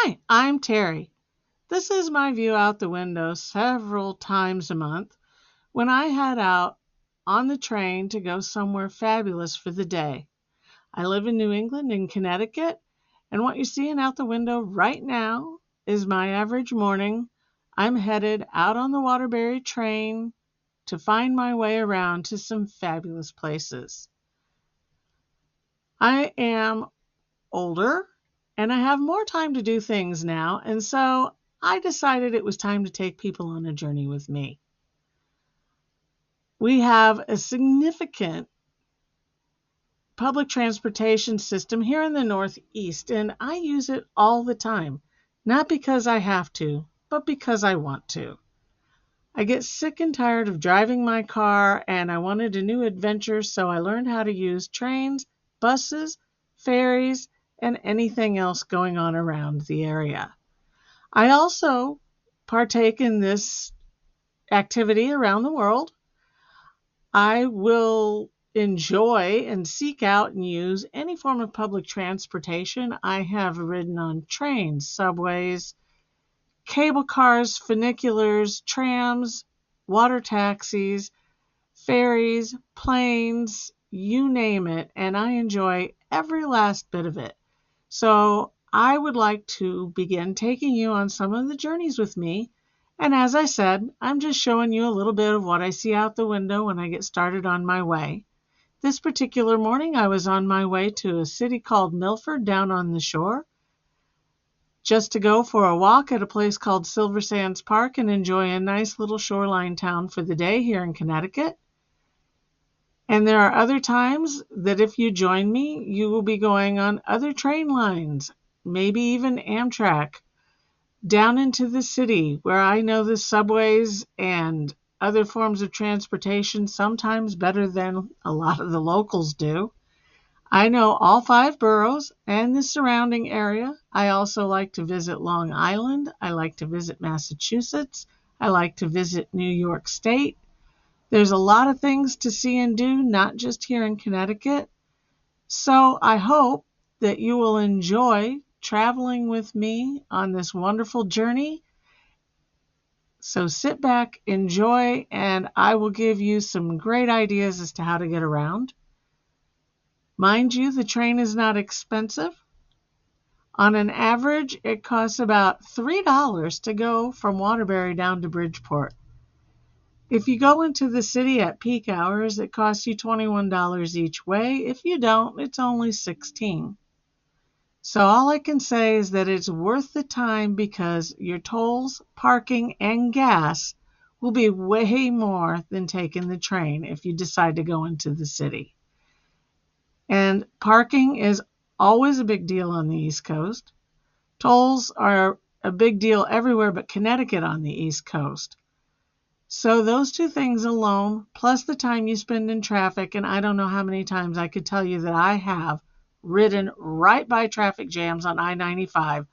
Hi, I'm Terry. This is my view out the window several times a month when I head out on the train to go somewhere fabulous for the day. I live in New England in Connecticut, and what you're seeing out the window right now is my average morning. I'm headed out on the Waterbury train to find my way around to some fabulous places. I am older and I have more time to do things now, and so I decided it was time to take people on a journey with me. We have a significant public transportation system here in the Northeast, and I use it all the time, not because I have to, but because I want to. I get sick and tired of driving my car, and I wanted a new adventure, so I learned how to use trains, buses, ferries, and anything else going on around the area. I also partake in this activity around the world. I will enjoy and seek out and use any form of public transportation. I have ridden on trains, subways, cable cars, funiculars, trams, water taxis, ferries, planes, you name it, and I enjoy every last bit of it. So I would like to begin taking you on some of the journeys with me. And as I said, I'm just showing you a little bit of what I see out the window when I get started on my way. This particular morning, I was on my way to a city called Milford down on the shore, just to go for a walk at a place called Silver Sands Park and enjoy a nice little shoreline town for the day here in Connecticut. And there are other times that if you join me, you will be going on other train lines, maybe even Amtrak, down into the city where I know the subways and other forms of transportation sometimes better than a lot of the locals do. I know all 5 boroughs and the surrounding area. I also like to visit Long Island. I like to visit Massachusetts. I like to visit New York State. There's a lot of things to see and do, not just here in Connecticut. So I hope that you will enjoy traveling with me on this wonderful journey. So sit back, enjoy, and I will give you some great ideas as to how to get around. Mind you, the train is not expensive. On an average, it costs about $3 to go from Waterbury down to Bridgeport. If you go into the city at peak hours, it costs you $21 each way. If you don't, it's only $16. So all I can say is that it's worth the time because your tolls, parking, and gas will be way more than taking the train if you decide to go into the city. And parking is always a big deal on the East Coast. Tolls are a big deal everywhere but Connecticut on the East Coast. So those 2 things alone, plus the time you spend in traffic, and I don't know how many times I could tell you that I have ridden right by traffic jams on I-95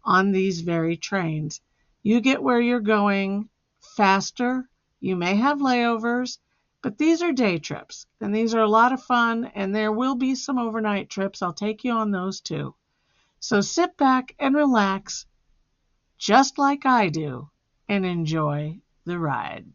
on these very trains. You get where you're going faster. You may have layovers, but these are day trips, and these are a lot of fun, and there will be some overnight trips. I'll take you on those too. So sit back and relax, just like I do, and enjoy the ride.